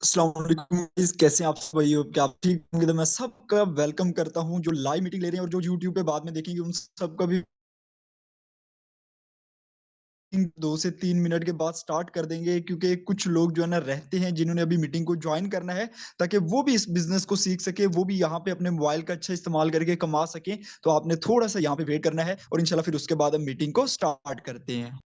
अस्सलाम वालेकुम गाइस, कैसे हैं आप सब भाई? क्या आप ठीक होंगे? तो मैं सबका वेलकम करता हूं जो लाइव मीटिंग ले रहे हैं और जो यूट्यूब पे बाद में देखेंगे उन सबका भी 2 से 3 मिनट के बाद स्टार्ट कर देंगे, क्योंकि कुछ लोग जो है ना रहते हैं जिन्होंने अभी मीटिंग को ज्वाइन करना है, ताकि वो भी इस बिजनेस को सीख सके, वो भी यहाँ पे अपने मोबाइल का अच्छा इस्तेमाल करके कमा सके। तो आपने थोड़ा सा यहाँ पे वेट करना है और इंशाल्लाह फिर उसके बाद हम मीटिंग को स्टार्ट करते हैं।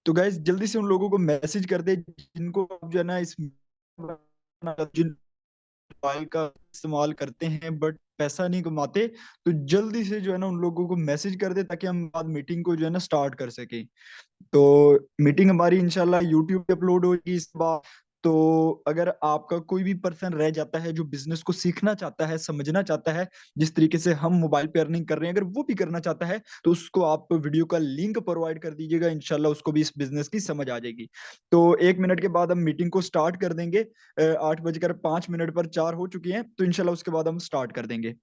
तो गाइस जल्दी से उन लोगों को मैसेज कर दे जिनको जो है ना इस जिन मोबाइल का इस्तेमाल करते हैं बट पैसा नहीं कमाते, तो जल्दी से जो है ना उन लोगों को मैसेज कर दे ताकि हम बाद मीटिंग को जो है ना स्टार्ट कर सके। तो मीटिंग हमारी इंशाल्लाह यूट्यूब पे अपलोड होगी इस बार। तो अगर आपका कोई भी पर्सन रह जाता है जो बिजनेस को सीखना चाहता है, समझना चाहता है, जिस तरीके से हम मोबाइल पे अर्निंग कर रहे हैं, अगर वो भी करना चाहता है तो उसको आप वीडियो का लिंक प्रोवाइड कर दीजिएगा, इंशाल्लाह उसको भी इस बिजनेस की समझ आ जाएगी। तो 1 मिनट के बाद हम मीटिंग को स्टार्ट कर देंगे। 8:05 पर 4 हो चुकी हैं, तो इंशाल्लाह उसके बाद हम स्टार्ट कर देंगे।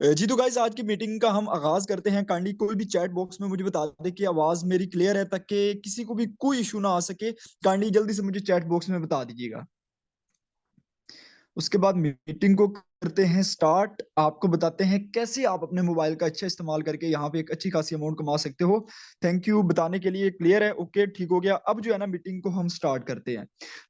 जी तो गाइस आज की मीटिंग का हम आगाज करते हैं। काइंडली कोई भी चैट बॉक्स में मुझे बता दे कि आवाज मेरी क्लियर है, ताकि किसी को भी कोई इशू ना आ सके। काइंडली जल्दी से मुझे चैट बॉक्स में बता दीजिएगा। उसके बाद मीटिंग को करते हैं स्टार्ट। आपको बताते हैं कैसे आप अपने मोबाइल का अच्छा इस्तेमाल करके यहाँ पे एक अच्छी खासी अमाउंट कमा सकते हो। थैंक यू बताने के लिए। क्लियर है? ओके, ठीक हो गया। अब जो है ना मीटिंग को हम स्टार्ट करते हैं।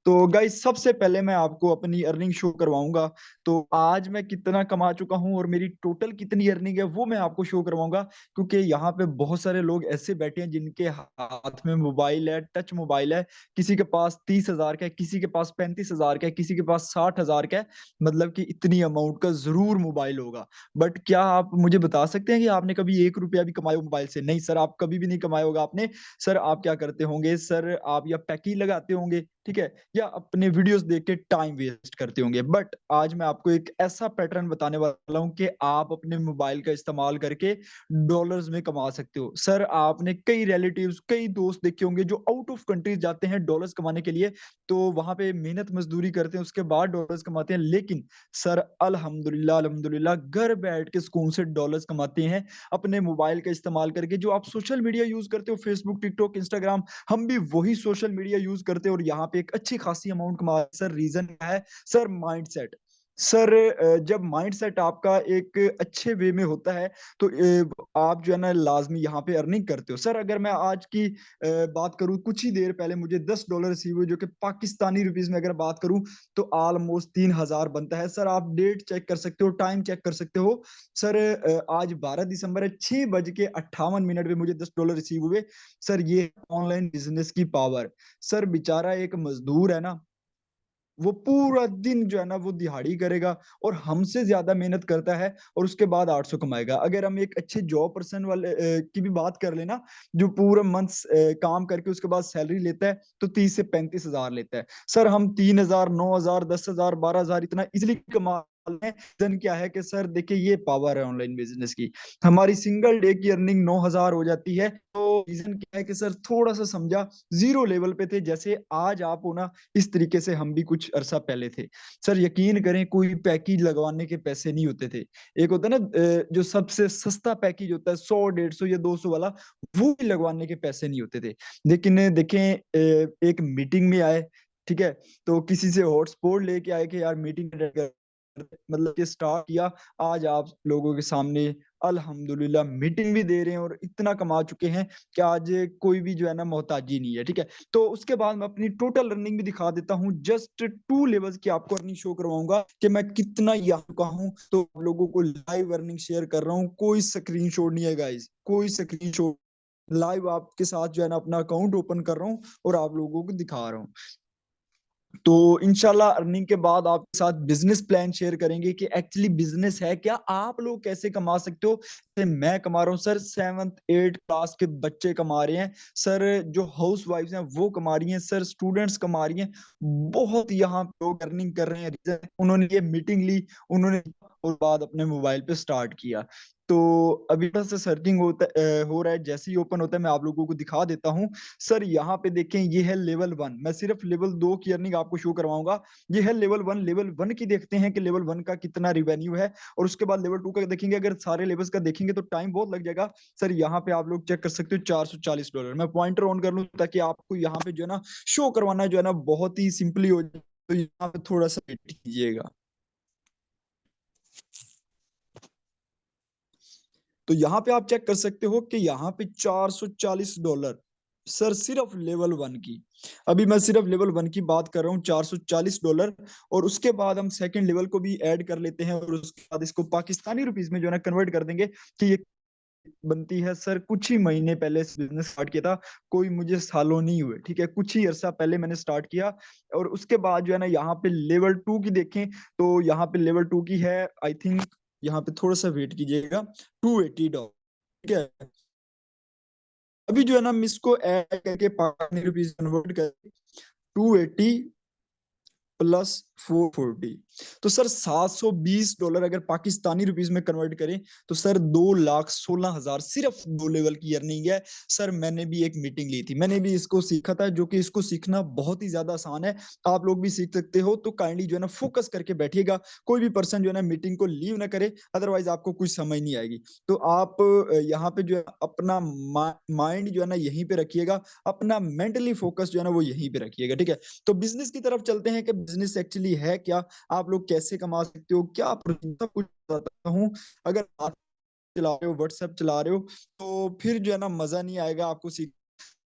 तो गाइस सबसे पहले मैं आपको अपनी अर्निंग शो करवाऊंगा। तो आज मैं कितना कमा चुका हूँ और मेरी टोटल कितनी अर्निंग है वो मैं आपको शो करवाऊंगा, क्योंकि यहाँ पे बहुत सारे लोग ऐसे बैठे हैं जिनके हाथ में मोबाइल है, टच मोबाइल है। किसी के पास 30,000 का है, किसी के पास 35,000 का है, किसी के पास 60,000 का है। मतलब कि इतनी अमाउंट का जरूर मोबाइल होगा। बट क्या आप मुझे बता सकते हैं कि आपने कभी 1 रुपया भी कमाया हो मोबाइल से? नहीं सर, आप कभी भी नहीं कमाया होगा आपने। सर आप क्या करते होंगे सर? आप या पैकी लगाते होंगे, ठीक है, या अपने वीडियोस देख के टाइम वेस्ट करते होंगे। बट आज मैं आपको एक ऐसा पैटर्न बताने वाला हूं कि आप अपने मोबाइल का इस्तेमाल करके डॉलर्स में कमा सकते हो। सर आपने कई रिलेटिव्स, कई दोस्त देखे होंगे जो आउट ऑफ कंट्रीज जाते हैं डॉलर्स कमाने के लिए, तो वहां पे मेहनत मजदूरी करते हैं, उसके बाद डॉलर्स कमाते हैं। लेकिन सर अल्हम्दुलिल्लाह अल्हम्दुलिल्लाह घर बैठ के सुकून से डॉलर्स कमाते हैं अपने मोबाइल का इस्तेमाल करके। जो आप सोशल मीडिया यूज करते हो, फेसबुक, टिकटॉक, इंस्टाग्राम, हम भी वही सोशल मीडिया यूज करते हैं और यहाँ पे एक अच्छी खासी अमाउंट कमा। सर रीजन क्या है? Sir mindset. सर जब माइंडसेट आपका एक अच्छे वे में होता है तो आप जो है ना लाजमी यहाँ पे अर्निंग करते हो। सर अगर मैं आज की बात करूं, कुछ ही देर पहले मुझे $10 रिसीव हुए, जो कि पाकिस्तानी रुपीज में अगर बात करूं तो ऑलमोस्ट 3,000 बनता है। सर आप डेट चेक कर सकते हो, टाइम चेक कर सकते हो। सर आज 12 दिसंबर है, 6:58 पे मुझे $10 रिसीव हुए। सर ये ऑनलाइन बिजनेस की पावर। सर बेचारा एक मजदूर है ना, वो पूरा दिन जो है ना वो दिहाड़ी करेगा और हमसे ज्यादा मेहनत करता है और उसके बाद 800 कमाएगा। अगर हम एक अच्छे जॉब पर्सन वाले की भी बात कर लेना, जो पूरा मंथ काम करके उसके बाद सैलरी लेता है, तो 30 से 35 हजार लेता है। सर हम 3,000, 9,000, 10,000, 12,000 इतना इजिली कमा लेते हैं। रीजन क्या है कि सर देखिए ये पावर है ऑनलाइन बिजनेस की। हमारी सिंगल डे की अर्निंग 9,000 हो जाती है। तो रीजन क्या है कि सर थोड़ा सा समझा, जीरो लेवल पे थे जैसे आज आप हो ना, इस तरीके से हम भी कुछ अरसा पहले थे। सर यकीन करें कोई पैकेज लगवाने के पैसे नहीं होते थे। एक होता है ना जो सबसे सस्ता पैकेज होता है, 100, 150 या 200 वाला, वो भी लगवाने के पैसे नहीं होते थे। लेकिन देखें, एक मीटिंग में आए, ठीक है, तो किसी से हॉटस्पॉट लेके आए कि यार मीटिंग मतलब कि स्टार्ट किया, आज आप लोगों के सामने अल्हम्दुलिल्लाह मीटिंग भी दे रहे हैं और इतना कमा चुके हैं कि आज कोई भी जो है ना मोहताजी नहीं है, ठीक है। तो उसके बाद मैं अपनी टोटल अर्निंग भी दिखा देता हूँ, जस्ट 2 लेवल्स की आपको अर्निंग शो करवाऊंगा कि मैं कितना यहाँ चुका हूँ। तो आप लोगों को लाइव अर्निंग शेयर कर रहा हूँ, कोई स्क्रीनशॉट नहीं है गाइस, कोई स्क्रीनशॉट, लाइव आपके साथ जो है ना अपना अकाउंट ओपन कर रहा हूँ और आप लोगों को दिखा रहा हूँ। तो इंशाल्लाह अर्निंग के बाद आपके साथ बिजनेस प्लान शेयर करेंगे कि एक्चुअली बिजनेस है क्या, आप लोग कैसे कमा सकते हो। जैसे मैं कमा रहा हूँ सर, 7th 8th क्लास के बच्चे कमा रहे हैं सर, जो हाउस वाइफ हैं वो कमा रही हैं सर, स्टूडेंट्स कमा रही हैं, बहुत यहाँ पे लोग अर्निंग कर रहे हैं। रीजन उन्होंने ये मीटिंग ली, उन्होंने और बाद अपने मोबाइल पे स्टार्ट किया। तो अभी थोड़ा सा सर्चिंग हो रहा है, जैसे ही ओपन होता है मैं आप लोगों को दिखा देता हूँ। सर यहाँ पे देखें, ये है लेवल 1, मैं सिर्फ लेवल 2 की अर्निंग आपको शो करवाऊंगा। ये है लेवल 1, लेवल 1 की देखते हैं कि लेवल 1 का कितना रिवेन्यू है, और उसके बाद लेवल 2 का देखेंगे। अगर सारे लेवल्स का देखेंगे तो टाइम बहुत लग जाएगा। सर यहाँ पे आप लोग चेक कर सकते हो, $440। मैं पॉइंटर ऑन कर लूँ ताकि आपको यहाँ पे जो है ना शो करवाना जो है ना बहुत ही सिंपली हो जाए। तो यहाँ पे थोड़ा सा वेट कीजिएगा। तो यहाँ पे आप चेक कर सकते हो कि यहाँ पे $440, सर सिर्फ लेवल 1 की। अभी मैं सिर्फ लेवल 1 की बात कर रहा हूँ, $440। और उसके बाद हम सेकंड लेवल को भी ऐड कर लेते हैं, और उसके बाद इसको पाकिस्तानी रुपीज में जो है ना कन्वर्ट कर देंगे कि ये बनती है। सर कुछ ही महीने पहले बिजनेस स्टार्ट किया था, कोई मुझे सालों नहीं हुए, ठीक है, कुछ ही अरसा पहले मैंने स्टार्ट किया। और उसके बाद जो है ना यहाँ पे लेवल 2 की देखें, तो यहाँ पे लेवल 2 की है, आई थिंक, यहाँ पे थोड़ा सा वेट कीजिएगा, $280, ठीक है। अभी जो है ना हम इसको ऐड करके पाकिस्तानी रुपीज कन्वर्ट कर, 280 +440, तो सर $720 अगर पाकिस्तानी रुपीज में कन्वर्ट करें तो सर 2,16,000 सिर्फ 2 लेवल की अर्निंग है। सर मैंने भी एक मीटिंग ली थी, मैंने भी इसको सीखा था, जो कि इसको सीखना बहुत ही ज्यादा आसान है। आप लोग भी सीख सकते हो, तो काइंडली जो है ना फोकस करके बैठिएगा। कोई भी पर्सन जो है ना मीटिंग को लीव ना करे, अदरवाइज आपको कुछ समझ नहीं आएगी। तो आप यहाँ पे जो है अपना माइंड जो है ना यहीं पे रखिएगा, अपना मेंटली फोकस जो है ना वो यहीं पे रखिएगा, ठीक है। तो बिजनेस की तरफ चलते हैं कि बिजनेस एक्चुअली है क्या, आप लोग कैसे कमा सकते हो, क्या सब कुछ बताता हूँ। अगर आप चला रहे हो, व्हाट्सएप चला रहे हो, तो फिर जो है ना मजा नहीं आएगा आपको सीख।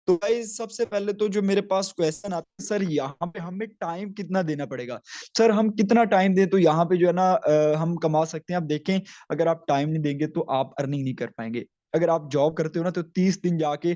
तो भाई सबसे पहले तो जो मेरे पास क्वेश्चन आता है, सर यहाँ पे हमें टाइम कितना देना पड़ेगा। सर हम कितना टाइम दें तो यहाँ पे जो है ना हम कमा सकते हैं। आप देखें, अगर आप टाइम नहीं देंगे तो आप अर्निंग नहीं कर पाएंगे। अगर आप जॉब करते हो ना तो 30 दिन जाके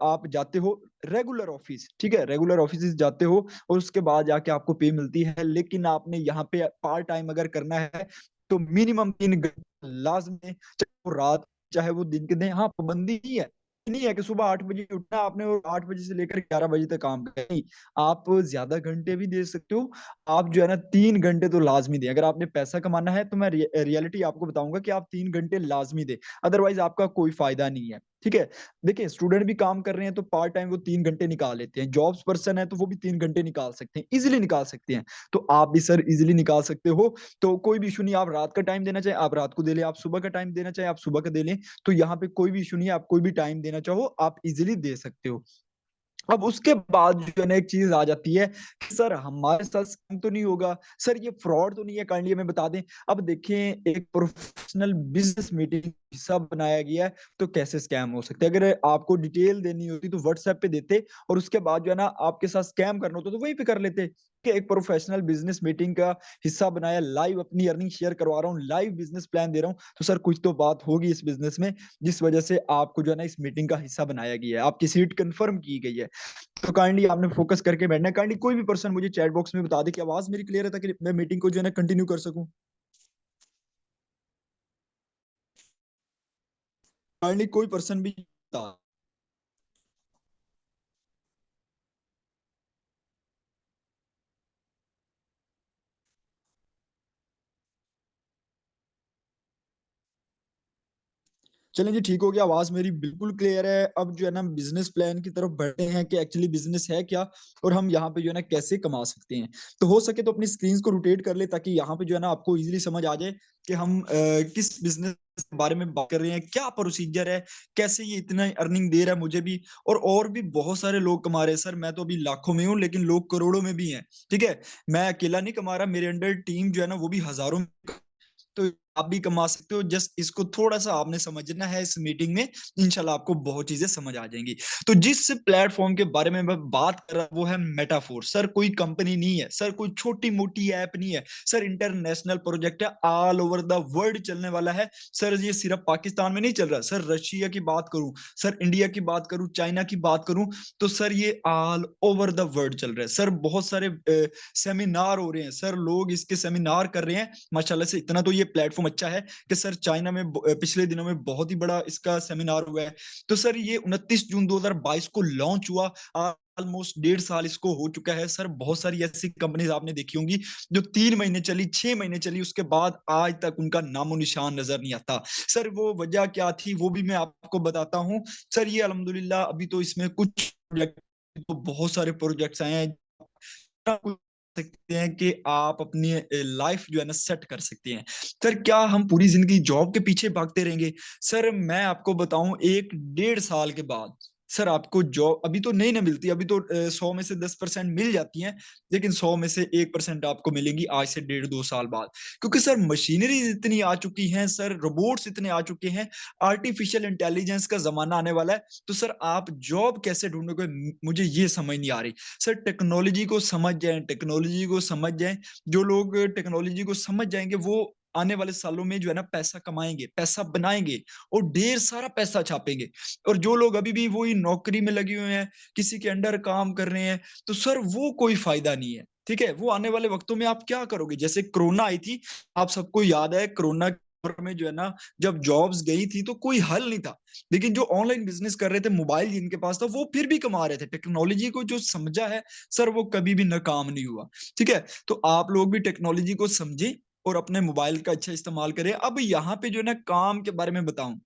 आप जाते हो रेगुलर ऑफिस, ठीक है, रेगुलर ऑफिस जाते हो, और उसके बाद जाके आपको पे मिलती है। लेकिन आपने यहाँ पे पार्ट टाइम अगर करना है तो मिनिमम 3 घंटे लाजमी है, चाहे वो रात चाहे वो दिन के दिन। हाँ, पाबंदी नहीं है, नहीं है कि सुबह 8 बजे उठना आपने और 8 बजे से लेकर 11 बजे तक काम करना, नहीं। आप ज्यादा घंटे भी दे सकते हो। आप जो है ना 3 घंटे तो लाजमी दें। अगर आपने पैसा कमाना है तो मैं रियलिटी आपको बताऊंगा कि आप 3 घंटे लाजमी दें, अदरवाइज आपका कोई फायदा नहीं है, ठीक है। देखिए, स्टूडेंट भी काम कर रहे हैं तो पार्ट टाइम वो 3 घंटे निकाल लेते हैं, जॉब्स पर्सन है तो वो भी 3 घंटे निकाल सकते हैं, इजिली निकाल सकते हैं। तो आप भी सर इजिली निकाल सकते हो। तो कोई भी इशू नहीं, आप रात का टाइम देना चाहे आप रात को दे लें, आप सुबह का टाइम देना चाहे आप सुबह का दे लें। तो यहाँ पे कोई भी इशू नहीं है, आप कोई भी टाइम देना चाहो आप इजिली दे सकते हो। अब उसके बाद जो है ना एक चीज आ जाती है कि सर हमारे साथ स्कैम तो नहीं होगा, सर ये फ्रॉड तो नहीं है, काइंडली हमें बता दें। अब देखें, एक प्रोफेशनल बिजनेस मीटिंग हिस्सा बनाया गया है, तो कैसे स्कैम हो सकते हैं। अगर आपको डिटेल देनी होती तो व्हाट्सएप पे देते, और उसके बाद जो है ना आपके साथ स्कैम करना होता तो वहीं पे कर लेते। कि एक प्रोफेशनल बिजनेस मीटिंग का हिस्सा बनाया, लाइव अपनी अर्निंग शेयर करवा रहा हूँ, लाइव बिजनेस प्लान दे रहा हूँ, तो सर कुछ तो बात होगी इस बिजनेस में, जिस वजह से आपको जो है ना इस मीटिंग का हिस्सा बनाया गया है, आपकी सीट कंफर्म की गई है। तो काइंडली आपने फोकस करके बैठना है। काइंडली कोई भी पर्सन मुझे चैट बॉक्स में बता दे कि आवाज मेरी क्लियर है, ताकि मैं मीटिंग को जो है ना कंटिन्यू कर सकूं। काइंडली कोई पर्सन भी बता। चलें जी, ठीक हो गया, आवाज़ मेरी बिल्कुल क्लियर है। अब जो है ना बिज़नेस प्लान की तरफ बढ़ते हैं कि एक्चुअली बिज़नेस है क्या और हम यहाँ पे जो है ना कैसे कमा सकते हैं। तो हो सके तो अपनी स्क्रीन्स को रोटेट कर लें ताकि यहाँ पे जो है ना आपको ईज़िली समझ आ जाए कि हम किस बिज़नेस के बारे में बात कर रहे हैं, क्या प्रोसीजर है, कैसे ये इतना अर्निंग दे रहा है मुझे भी और भी बहुत सारे लोग कमा रहे हैं। सर मैं तो अभी लाखों में हूँ लेकिन लोग करोड़ों में भी हैं, ठीक है? मैं अकेला नहीं कमा रहा, मेरे अंडर टीम जो है ना वो भी हज़ारों में, तो आप भी कमा सकते हो। जस्ट इसको थोड़ा-सा आपने समझना है इस मीटिंग में, इंशाल्लाह आपको बहुत चीज़ें समझ आ जाएँगी। तो जिस प्लेटफ़ॉर्म के बारे में मैं बात कर रहा हूँ वो है मेटाफोर्स। सर कोई कंपनी नहीं है, सर कोई छोटी-मोटी ऐप नहीं है, सर इंटरनेशनल प्रोजेक्ट है, ऑल ओवर द वर्ल्ड चलने वाला है। सर ये सिर्फ पाकिस्तान में नहीं चल रहा, सर रशिया की बात करूँ, सर इंडिया की बात करूँ, चाइना की बात करूँ, तो सर ये ऑल ओवर द वर्ल्ड चल रहा है। सर बहुत सारे सेमिनार हो रहे हैं, सर लोग इसके सेमिनार कर रहे हैं। माशाल्लाह से इतना तो ये प्लेटफ़ॉर्म अच्छा है कि सर चाइना में पिछले दिनों में बहुत ही बड़ा इसका सेमिनार हुआ है। तो सर ये 29 जून 2022 को लॉन्च हुआ। ऑलमोस्ट 1.5 साल इसको हो चुका है। सर बहुत सारी ऐसी कंपनीज़ आपने देखी होंगी जो 3 महीने चली, 6 महीने चली, उसके बाद आज तक उनका नामो-निशान नज़र नहीं आता। सर वो वजह क्या थी वो भी मैं आपको बताता हूँ। सर ये अल्हम्दुलिल्लाह अभी तो इसमें कुछ प्रोजेक्ट, तो बहुत सारे प्रोजेक्ट्स आए हैं सकते हैं कि आप अपनी लाइफ जो है ना सेट कर सकते हैं। सर क्या हम पूरी ज़िंदगी जॉब के पीछे भागते रहेंगे? सर मैं आपको बताऊँ 1 डेढ़ साल के बाद सर आपको जॉब अभी तो नहीं ना मिलती, अभी तो 100 में से 10% मिल जाती हैं, लेकिन 100 में से 1% आपको मिलेंगी आज से डेढ़ 2 साल बाद। क्योंकि सर मशीनरीज़ इतनी आ चुकी हैं, सर रोबोट्स इतने आ चुके हैं, आर्टिफिशियल इंटेलिजेंस का ज़माना आने वाला है, तो सर आप जॉब कैसे ढूँढोगे? मुझे ये समझ नहीं आ रही। सर टेक्नोलॉजी को समझ जाएँ, जो लोग टेक्नोलॉजी को समझ जाएँगे वो आने वाले सालों में जो है ना पैसा कमाएँगे, पैसा बनाएँगे और ढेर सारा पैसा छापेंगे। और जो लोग अभी भी वही नौकरी में लगे हुए हैं, किसी के अंडर काम कर रहे हैं, तो सर वो कोई फ़ायदा नहीं है, ठीक है? वो आने वाले वक़्तों में आप क्या करोगे? जैसे कोरोना आई थी, आप सबको याद है कोरोना के दौर में जो है ना, जब जॉब्स गई थी तो कोई हल नहीं था। लेकिन जो ऑनलाइन बिज़नेस कर रहे थे, मोबाइल जिनके पास था, वो फिर भी कमा रहे थे। टेक्नोलॉजी को जो समझा है, सर वो कभी भी नाकाम नहीं हुआ, ठीक है? तो आप लोग भी टेक्नोलॉजी को समझें और अपने मोबाइल का अच्छा इस्तेमाल करें। अब यहाँ पे जो है ना काम के बारे में बताऊँ,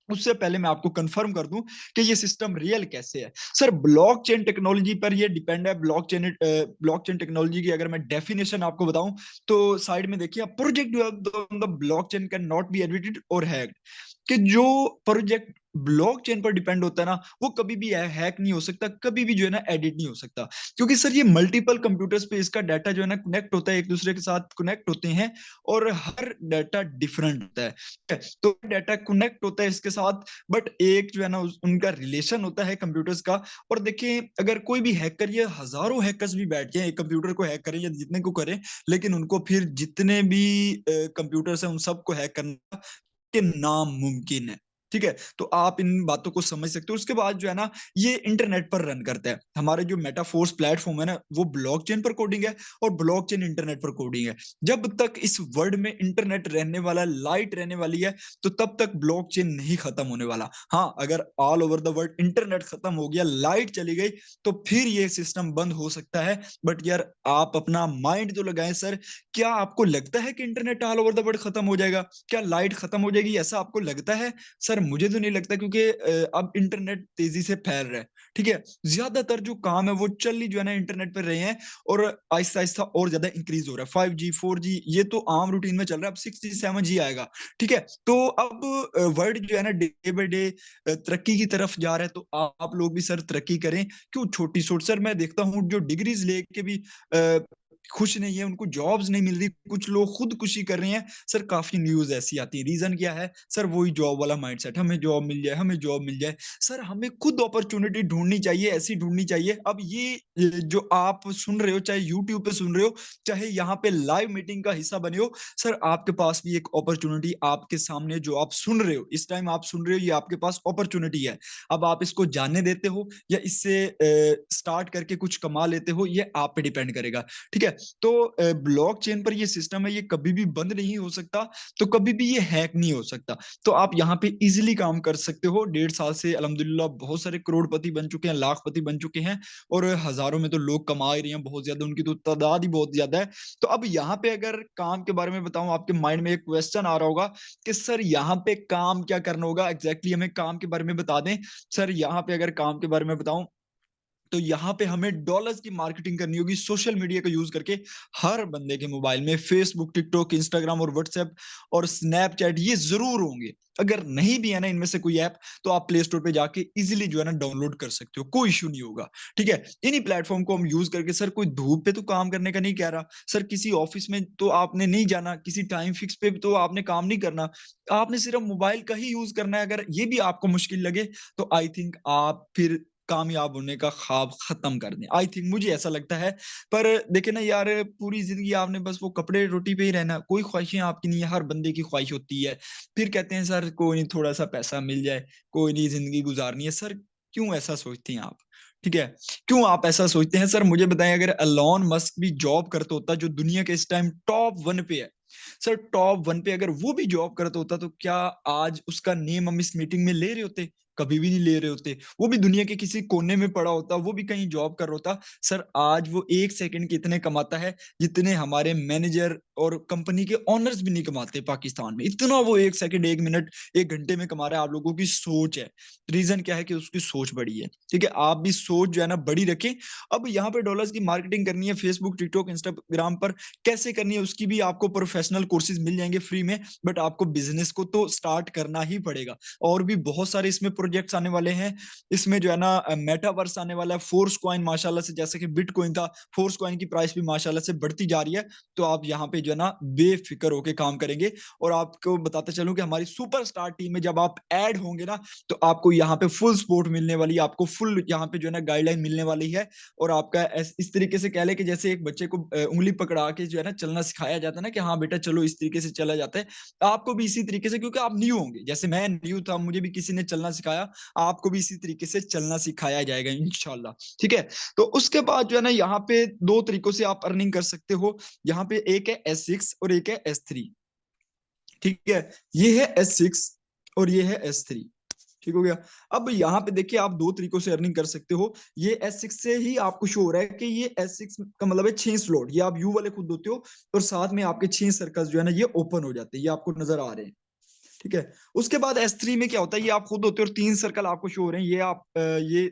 उससे पहले मैं आपको कंफर्म कर दूं कि ये सिस्टम रियल कैसे है। सर ब्लॉकचेन टेक्नोलॉजी पर ये डिपेंड है। ब्लॉकचेन टेक्नोलॉजी की अगर मैं डेफिनेशन आपको बताऊं तो साइड में देखिए, project on the blockchain can not be edited और हैक्ड। कि जो प्रोजेक्ट ब्लॉकचेन पर डिपेंड होता है ना, वो कभी भी हैक नहीं हो सकता, कभी भी जो है ना एडिट नहीं हो सकता, क्योंकि सर ये मल्टीपल कंप्यूटर्स पे इसका डाटा जो है ना कनेक्ट होता है, एक दूसरे के साथ कनेक्ट होते हैं और हर डाटा डिफरेंट होता है। तो डाटा कनेक्ट होता है इसके साथ, बट एक जो है ना उनका रिलेशन होता है कंप्यूटर्स का। और देखिए अगर कोई भी हैकर, ये हजारों हैकर्स भी बैठ जाएं एक कंप्यूटर को हैक करें या जितने को करें, लेकिन उनको फिर जितने भी कंप्यूटर्स हैं उन सबको हैक करना के नामुमकिन है। ठीक है? तो आप इन बातों को समझ सकते हो। उसके बाद जो है ना, ये इंटरनेट पर रन करता है। हमारे जो मेटाफोर्स प्लेटफ़ॉर्म है ना, वो ब्लॉकचेन पर कोडिंग है और ब्लॉकचेन इंटरनेट पर कोडिंग है। जब तक इस वर्ल्ड में इंटरनेट रहने वाला है, लाइट रहने वाली है, तो तब तक ब्लॉकचेन नहीं खत्म होने वाला। हाँ, अगर all over the world internet खत्म हो गया, लाइट चली गई, तो फिर ये सिस्टम बंद हो सकता है। बट यार आप अपना माइंड तो लगाएँ सर, क्या आपको लगता है कि internet all over the world खत्म हो जाएगा? क्या लाइट खत्म हो जाएगी, ऐसा आपको लगता है? सर मुझे तो नहीं लगता, क्योंकि अब इंटरनेट तेजी से फैल रहा है, ठीक है? ज्यादातर जो काम है वो चल ही जो है ना इंटरनेट पे रहे हैं और आहिस्ता आहिस्ता और ज्यादा इंक्रीज हो रहा है। 5G 4G ये तो आम रूटीन में चल रहा है, अब 6G 7G आएगा, ठीक है? तो अब वर्ल्ड जो है ना डे बाय डे तरक्की की तरफ जा रहा है, तो आप लोग भी सर तरक्की करें। क्यों छोटी सोच? सर मैं देखता हूँ जो डिग्रीज लेके भी खुश नहीं है, उनको जॉब्स नहीं मिल रही, कुछ लोग खुदकुशी कर रहे हैं। सर काफ़ी न्यूज़ ऐसी आती है, रीज़न क्या है? सर वही जॉब वाला माइंडसेट, हमें जॉब मिल जाए, हमें जॉब मिल जाए। सर हमें खुद अपॉर्च्युनिटी ढूँढनी चाहिए, ऐसी ढूँढनी चाहिए। अब ये जो आप सुन रहे हो, चाहे यूट्यूब पे सुन रहे हो, चाहे यहाँ पे लाइव मीटिंग का हिस्सा बने हो, सर आपके पास भी एक अपॉर्च्युनिटी आपके सामने जो आप सुन रहे हो, इस टाइम आप सुन रहे हो, ये आपके पास अपॉर्च्युनिटी है। अब आप इसको जाने देते हो या इससे स्टार्ट करके कुछ कमा लेते हो, ये आप पे डिपेंड करेगा, ठीक है? है? तो ब्लॉकचेन पर ये सिस्टम है, ये कभी भी बंद नहीं हो सकता, तो कभी भी ये हैक नहीं हो सकता। तो आप यहाँ पे इज़िली काम कर सकते हो। 1.5 साल से अल्हम्दुलिल्लाह बहुत सारे करोड़पति बन चुके हैं, लाखपति बन चुके हैं और हज़ारों में तो लोग कमा ही रहे हैं, बहुत ज़्यादा, उनकी तो तादाद ही बहुत ज़्यादा है। तो अब यहाँ पे अगर काम के बारे में बताऊँ, आपके माइंड में एक क्वेश्चन आ रहा होगा कि सर यहाँ पे काम क्या करना होगा? एग्ज़ैक्टली हमें काम के बारे में बता दें। सर यहाँ पे अगर काम के बारे में बताऊँ, तो यहाँ पे हमें डॉलर्स की मार्केटिंग करनी होगी सोशल मीडिया का यूज करके। हर बंदे के मोबाइल में फेसबुक, टिकटॉक, इंस्टाग्राम और व्हाट्सएप और स्नैपचैट ये जरूर होंगे। अगर नहीं भी है ना इनमें से कोई ऐप, तो आप प्ले स्टोर पे जाके इजीली जो है ना डाउनलोड कर सकते हो, कोई इशू नहीं होगा। ठीक है, इन्हीं प्लेटफॉर्म को हम यूज करके, सर कोई धूप पे तो काम करने का नहीं कह रहा, सर किसी ऑफिस में तो आपने नहीं जाना, किसी टाइम फिक्स पे तो आपने काम नहीं करना, आपने सिर्फ मोबाइल का ही यूज करना है। अगर ये भी आपको मुश्किल लगे, तो आई थिंक आप फिर कामयाब होने का ख्वाब खत्म कर दें। आई थिंक मुझे ऐसा लगता है। पर देखिए ना यार, पूरी जिंदगी आपने बस वो कपड़े रोटी पे ही रहना, कोई ख्वाहिशें आपकी नहीं है, हर बंदे की ख्वाहिश होती है। फिर कहते हैं सर कोई नहीं, थोड़ा सा पैसा मिल जाए, कोई नहीं, जिंदगी गुजारनी है। सर क्यों ऐसा सोचती हैं आप? ठीक है, क्यों आप ऐसा सोचते हैं? सर मुझे बताएं, अगर एलोन मस्क भी जॉब करता होता, जो दुनिया के इस टाइम टॉप 1 पे है, सर टॉप 1 पे अगर वो भी जॉब करता होता, तो क्या आज उसका नेम हम इस मीटिंग में ले रहे होते? कभी भी नहीं ले रहे होते। वो भी दुनिया के किसी कोने में पड़ा होता, वो भी कहीं जॉब कर रहा होता। सर आज वो 1 सेकंड के इतने कमाता है जितने हमारे मैनेजर और कंपनी के ओनर्स भी नहीं कमाते पाकिस्तान में। इतना वो 1 सेकंड, 1 मिनट, 1 घंटे में कमा रहा है। आप लोगों की सोच है। रीजन क्या है? कि उसकी सोच बड़ी है। ठीक है, आप भी सोच जो है ना बड़ी रखें। अब यहाँ पे डॉलर्स की मार्केटिंग करनी है फेसबुक, टिकटॉक, इंस्टाग्राम पर, कैसे करनी है उसकी भी आपको प्रोफेशनल कोर्सेज मिल जाएंगे फ्री में। बट आपको बिजनेस को तो स्टार्ट करना ही पड़ेगा। और भी बहुत सारे इसमें प्रोजेक्ट्स आने वाले हैं। इसमें जो है ना मेटावर्स आने वाला है, फोर्स कॉइन माशाल्लाह से, जैसे कि बिटकॉइन था, फोर्स कॉइन की प्राइस भी माशाल्लाह से बढ़ती जा रही है। तो आप यहाँ पे जो है ना बेफिक्र होकर काम करेंगे। और आपको बताते चलूं कि हमारी सुपरस्टार टीम में जब आप ऐड होंगे ना, तो आपको यहाँ पे फुल सपोर्ट मिलने वाली है, आपको फुल यहाँ पे जो है ना गाइडलाइन मिलने वाली है। और आपका इस तरीके से कह ले कि जैसे एक बच्चे को उंगली पकड़ा के जो है ना चलना सिखाया जाता है ना, कि हाँ बेटा चलो, इस तरीके से चला जाता है। आपको भी इसी तरीके से, क्योंकि आप न्यू होंगे, जैसे मैं न्यू था, मुझे भी किसी ने चलना सिखाया, आपको भी इसी तरीके से चलना सिखाया जाएगा इंशाल्लाह। ठीक है, तो उसके बाद जो है ना यहाँ पे 2 तरीकों से आप अर्निंग कर सकते हो। यहाँ पे एक है S6 और एक है S3। ठीक है, ये है S6 और ये है S3। ठीक हो गया। अब यहाँ पे देखिए, आप 2 तरीकों से अर्निंग कर सकते हो। ये S6 से ही आपको शो हो रहा है कि ये S6 का मतलब है 6 स्लॉट, ये आप यू वाले खुद होते हो, और साथ में आपके 6 सर्कल्स जो है ना ये ओपन हो जाते हैं, ये आपको नजर आ रहे हैं। ठीक है, उसके बाद S3 में क्या होता है, ये आप खुद होते हो और 3 सर्कल आपको शो हो रहे हैं, ये आप ये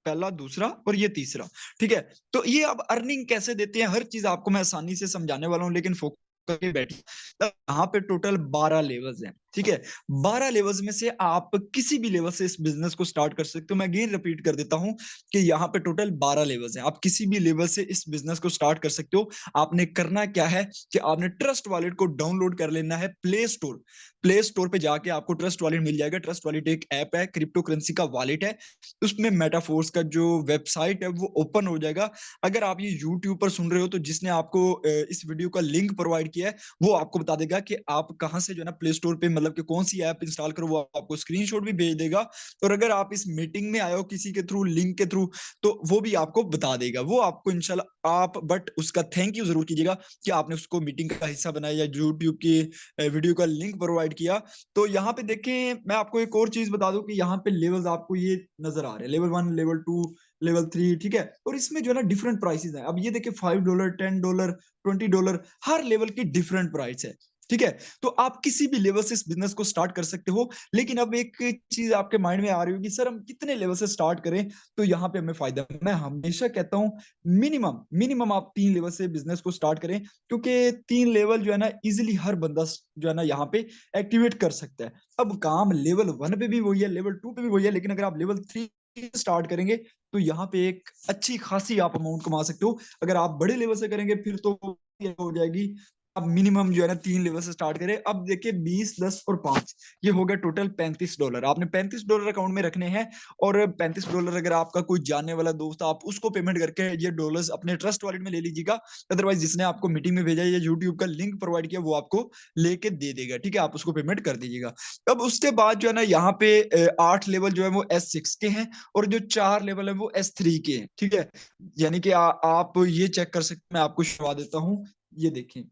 पहला, दूसरा और ये तीसरा। ठीक है, तो ये अब अर्निंग कैसे देते हैं, हर चीज आपको मैं आसानी से समझाने वाला हूँ, लेकिन फोकस करके बैठिए। यहाँ पे टोटल 12 लेवल्स हैं। ठीक है, 12 लेवल्स में से आप किसी भी लेवल से इस बिजनेस को स्टार्ट कर सकते हो। मैं अगेन रिपीट कर देता हूँ कि यहाँ पे टोटल 12 लेवल्स हैं, आप किसी भी लेवल से इस बिजनेस को स्टार्ट कर सकते हो। आपने करना क्या है कि आपने ट्रस्ट वॉलेट को डाउनलोड कर लेना है प्ले स्टोर पे जाके आपको ट्रस्ट वॉलेट मिल जाएगा। ट्रस्ट वॉलेट एक ऐप है, क्रिप्टो करेंसी का वॉलेट है। उसमें मेटाफोर्स का जो वेबसाइट है वो ओपन हो जाएगा। अगर आप ये यूट्यूब पर सुन रहे हो, तो जिसने आपको इस वीडियो का लिंक प्रोवाइड किया है, वो आपको बता देगा कि आप कहाँ से जो है ना प्ले स्टोर पे, मतलब कि कौन सी ऐप इंस्टॉल करो, वो आपको स्क्रीनशॉट भी भेज देगा। और अगर आप इस मीटिंग में आए हो किसी के थ्रू, लिंक के थ्रू, तो वो भी आपको बता देगा। वो आपको इंशाल्लाह, आप बट उसका थैंक यू जरूर कीजिएगा कि आपने उसको मीटिंग का हिस्सा बनाया या यूट्यूब की वीडियो का लिंक प्रोवाइड किया। तो यहाँ पे देखें, मैं आपको एक और चीज बता दूं कि यहाँ पे लेवल्स आपको ये नजर आ रहे हैं, लेवल 1, लेवल 2, लेवल 3। ठीक है, और इसमें जो है ना डिफरेंट प्राइसेस हैं। अब ये देखिए, $5, $10, $20, हर लेवल की डिफरेंट प्राइस है। ठीक है, तो आप किसी भी लेवल से इस बिजनेस को स्टार्ट कर सकते हो। लेकिन अब एक चीज आपके माइंड में आ रही होगी, सर हम कितने लेवल से स्टार्ट करें तो यहाँ पे हमें फायदा। मैं हमेशा कहता हूँ, मिनिमम मिनिमम आप 3 लेवल से बिजनेस को स्टार्ट करें, क्योंकि 3 लेवल जो है ना इजिली हर बंदा जो है ना यहाँ पे एक्टिवेट कर सकता है। अब काम लेवल 1 पे भी वही है, लेवल 2 पे भी वही है, लेकिन अगर आप लेवल 3 स्टार्ट करेंगे, तो यहाँ पे एक अच्छी खासी आप अमाउंट कमा सकते हो। अगर आप बड़े लेवल से करेंगे, फिर तो हो जाएगी अब मिनिमम जो है ना 3 लेवल से स्टार्ट करें। अब देखिए 20, 10 और 5, ये हो गया टोटल $35। आपने $35 अकाउंट में रखने हैं, और $35 अगर आपका कोई जानने वाला दोस्त है, आप उसको पेमेंट करके ये डॉलर्स अपने ट्रस्ट वॉलेट में ले लीजिएगा। अदरवाइज जिसने आपको मीटिंग में भेजा या यूट्यूब का लिंक प्रोवाइड किया, वो आपको लेके दे देगा, ठीक है, आप उसको पेमेंट कर दीजिएगा। अब उसके बाद जो है ना यहाँ पे 8 लेवल जो है वो S6 के हैं, और जो 4 लेवल है वो S3 के हैं, ठीक है। यानी कि आप ये चेक कर सकते हैं, मैं आपको शुरुआ देता हूँ, ये देखें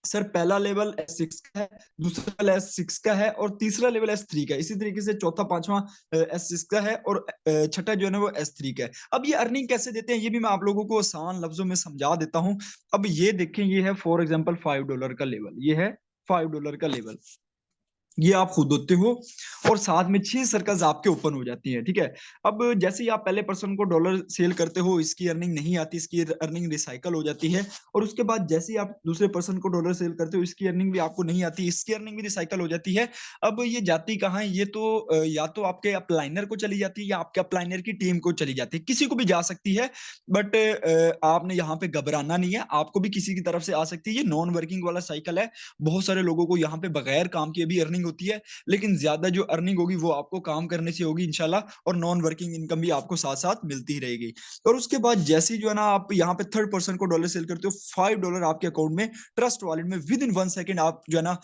सर, पहला लेवल S6 का है, दूसरा लेवल S6 का है, और तीसरा लेवल S3 का है। इसी तरीके से चौथा, पांचवा S6 का है, और छठा जो है ना वो S3 का है। अब ये अर्निंग कैसे देते हैं, ये भी मैं आप लोगों को आसान लफ्जों में समझा देता हूँ। अब ये देखें, ये है फॉर एग्जाम्पल $5 का लेवल, ये है $5 का लेवल, ये आप खुद होते हो, और साथ में 6 सर्कल्स आपके ओपन हो जाती है, ठीक है। अब जैसे ही आप पहले पर्सन को डॉलर सेल करते हो, इसकी अर्निंग नहीं आती, इसकी अर्निंग रिसाइकल हो जाती है। और उसके बाद जैसे ही आप दूसरे पर्सन को डॉलर सेल करते हो, इसकी अर्निंग भी आपको नहीं आती, इसकी अर्निंग भी रिसाइकल हो जाती है। अब ये जाती कहाँ है, ये तो या तो आपके अपलाइनर को चली जाती है, या आपके अपलाइनर की टीम को चली जाती है, किसी को भी जा सकती है। बट आपने यहाँ पे घबराना नहीं है, आपको भी किसी की तरफ से आ सकती है। ये नॉन वर्किंग वाला साइकिल है। बहुत सारे लोगों को यहाँ पे बगैर काम किए भी अर्निंग होती है, लेकिन ज्यादा जो अर्निंग होगी वो आपको काम करने से होगी इंशाल्लाह, और नॉन वर्किंग इनकम भी आपको साथ साथ मिलती ही रहेगी। और उसके बाद जैसे ही जो है ना आप यहाँ पे थर्ड पर्सन को डॉलर सेल करते हो, $5 आपके अकाउंट में ट्रस्ट वॉलेट में विद इन 1 सेकेंड आप जो है ना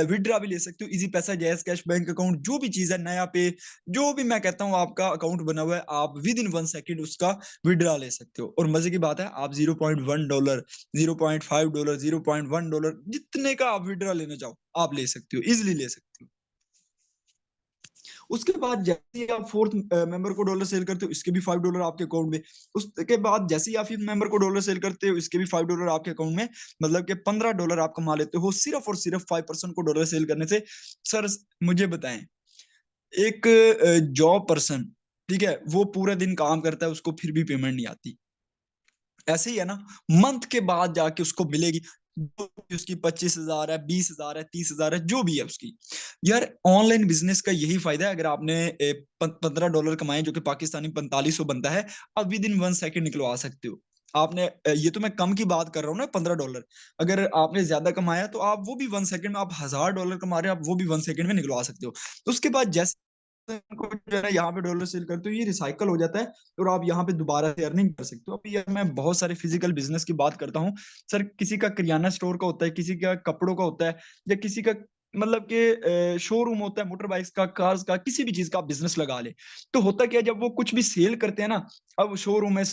विड्रा भी ले सकते हो। इजी पैसा, जैस कैश, बैंक अकाउंट, जो भी चीज है, नया पे, जो भी मैं कहता हूँ आपका अकाउंट बना हुआ है, आप विद इन 1 सेकेंड उसका विड्रा ले सकते हो। और मजे की बात है, आप $0.1, $0.5, $0.1, जितने का आप विड्रा लेना चाहो आप ले सकते हो, इजिली ले सकते हो। उसके बाद जैसे ही आप फोर्थ मेंबर को डॉलर सेल करते हो, इसके भी $5 आपके अकाउंट में। उसके बाद जैसे ही आप फिफ्थ मेंबर को डॉलर सेल करते हो, इसके भी $5 आपके अकाउंट में। मतलब कि $15 आप कमा लेते हो सिर्फ और सिर्फ 5% को डॉलर सेल करने से। सर मुझे बताएं, एक जॉब पर्सन, ठीक है, वो पूरा दिन काम करता है, उसको फिर भी पेमेंट नहीं आती, ऐसे ही है ना, मंथ के बाद जाके उसको मिलेगी। जो भी उसकी 25,000 है, 20,000 है, 30,000 है, जो भी है उसकी। यार ऑनलाइन बिजनेस का यही फायदा है। अगर आपने $15 कमाए, जो कि पाकिस्तानी 4500 बनता है, आप विद इन 1 सेकेंड निकलवा सकते हो। आपने ये तो मैं कम की बात कर रहा हूँ ना, $15। अगर आपने ज्यादा कमाया तो आप वो भी 1 सेकेंड में, आप $1000 कमा रहे हो, आप वो भी 1 सेकेंड में निकलवा सकते हो। तो उसके बाद जैसे को जो है ना यहाँ पे डॉलर सेल करते हो, ये रिसाइकल हो जाता है, और आप यहाँ पे दोबारा से अर्निंग कर सकते हो। अभी यार मैं बहुत सारे फिजिकल बिजनेस की बात करता हूँ सर, किसी का किराना स्टोर का होता है, किसी का कपड़ों का होता है, या किसी का मतलब कि शोरूम होता है, मोटर बाइक्स का, कार्स का, किसी भी चीज का बिजनेस लगा ले। तो होता क्या है, जब वो कुछ भी सेल करते हैं ना, अब शोरूम है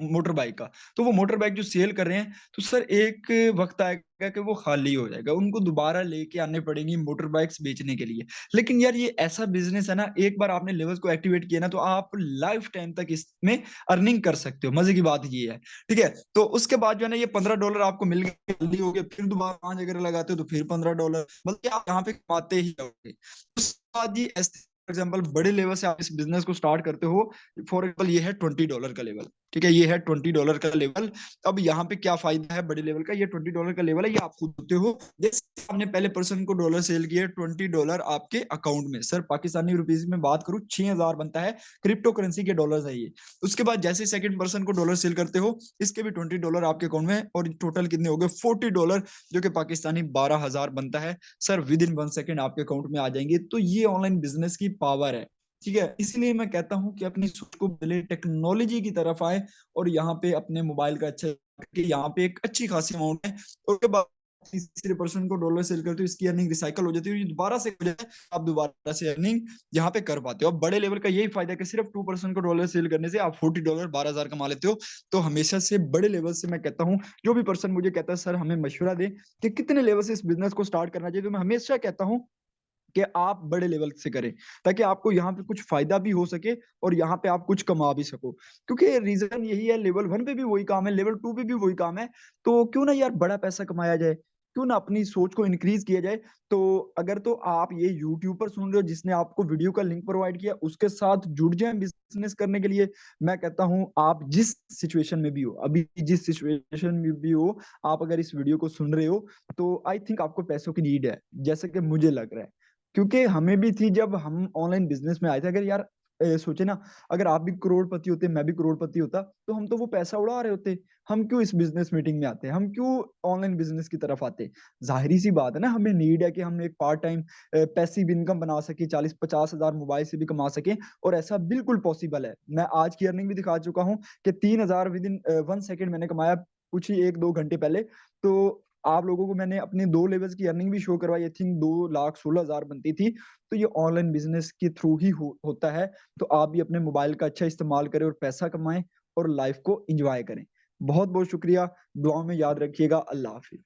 मोटर बाइक का, तो वो मोटर बाइक जो सेल कर रहे हैं, तो सर एक वक्त आएगा कि वो खाली हो जाएगा, उनको दोबारा लेके आने पड़ेंगी मोटर बाइक्स बेचने के लिए। लेकिन यार ये ऐसा बिजनेस है ना, एक बार आपने लेवल्स को एक्टिवेट किया ना, तो आप लाइफ टाइम तक इसमें अर्निंग कर सकते हो। मजे की बात ये है, ठीक है। तो उसके बाद जो है ना, ये $15 आपको मिल गए, जल्दी हो गए, फिर दोबारा 5 अगर लगाते हो तो फिर $15, मतलब कि आप यहाँ पे कमाते ही रहोगे। उसके बाद ये फॉर एग्जाम्पल बड़े लेवल से आप इस बिजनेस को स्टार्ट करते हो। फॉर एग्जाम्पल ये है $20 का लेवल, ठीक है, ये है $20 का लेवल। अब यहाँ पे क्या फायदा है बड़े लेवल का, ये $20 का लेवल है, ये आप खुद होते हो। जैसे आपने पहले पर्सन को डॉलर सेल किया, $20 आपके अकाउंट में, सर पाकिस्तानी रुपीज में बात करूं 6,000 बनता है, क्रिप्टो करेंसी के डॉलर है ये। उसके बाद जैसे सेकंड पर्सन को डॉलर सेल करते हो, इसके भी $20 आपके अकाउंट में, और टोटल कितने हो गए $40, जो कि पाकिस्तानी 12,000 बनता है। सर विद इन 1 सेकेंड आपके अकाउंट में आ जाएंगे। तो ये ऑनलाइन बिजनेस की पावर है, ठीक है। इसलिए मैं कहता हूं कि अपनी सोच को बदले, टेक्नोलॉजी की तरफ आए, और यहाँ पे अपने मोबाइल का अच्छा, यहाँ पे एक अच्छी खासी अमाउंट है। उसके बाद तीसरे पर्सन को डॉलर सेल करते हो, इसकी अर्निंग रिसाइकल हो जाती है, दोबारा से हो जाता है, आप दोबारा से अर्निंग यहाँ पे कर पाते हो। अब बड़े लेवल का यही फायदा है कि सिर्फ 2% को डॉलर सेल करने से आप $40, 12,000 कमा लेते हो। तो हमेशा से बड़े लेवल से मैं कहता हूँ, जो भी पर्सन मुझे कहता है सर हमें मशवरा दे कि कितने लेवल से इस बिजनेस को स्टार्ट करना चाहिए, तो मैं हमेशा कहता हूँ कि आप बड़े लेवल से करें, ताकि आपको यहाँ पे कुछ फायदा भी हो सके, और यहाँ पे आप कुछ कमा भी सको। क्योंकि रीजन यही है, लेवल 1 पे भी वही काम है, लेवल 2 पे भी वही काम है। तो क्यों ना यार बड़ा पैसा कमाया जाए, क्यों ना अपनी सोच को इंक्रीज किया जाए। तो अगर तो आप ये यूट्यूब पर सुन रहे हो, जिसने आपको वीडियो का लिंक प्रोवाइड किया, उसके साथ जुड़ जाए बिजनेस करने के लिए। मैं कहता हूँ आप जिस सिचुएशन में भी हो, अभी जिस सिचुएशन में भी हो, आप अगर इस वीडियो को सुन रहे हो, तो आई थिंक आपको पैसों की नीड है, जैसे कि मुझे लग रहा है। क्योंकि हमें भी थी जब हम ऑनलाइन बिजनेस में आए थे। अगर यार सोचे ना, अगर आप भी करोड़पति होते, मैं भी करोड़पति होता, तो हम तो वो पैसा उड़ा रहे होते। हम क्यों इस बिज़नेस मीटिंग में आते? हम क्यों ऑनलाइन बिज़नेस की तरफ आते? ज़ाहिर-सी बात है ना, हमें नीड है कि हम एक पार्ट टाइम पैसिव इनकम बना सकें, 40-50 हज़ार मोबाइल से भी कमा सकें और ऐसा बिल्कुल पॉसिबल है। मैं आज की अर्निंग भी दिखा चुका हूँ कि 3000 विदिन 1 सेकंड मैंने कमाया कुछ ही 1-2 घंटे पहले। तो आप लोगों को मैंने अपने 2 लेवल्स की अर्निंग भी शो करवाई, आई थिंक 2,16,000 बनती थी। तो ये ऑनलाइन बिज़नेस के थ्रू ही होता है। तो आप भी अपने मोबाइल का अच्छा इस्तेमाल करें और पैसा कमाएँ और लाइफ़ को एन्जॉय करें। बहुत-बहुत शुक्रिया, दुआओं में याद रखिएगा। अल्लाह हाफ़िज़।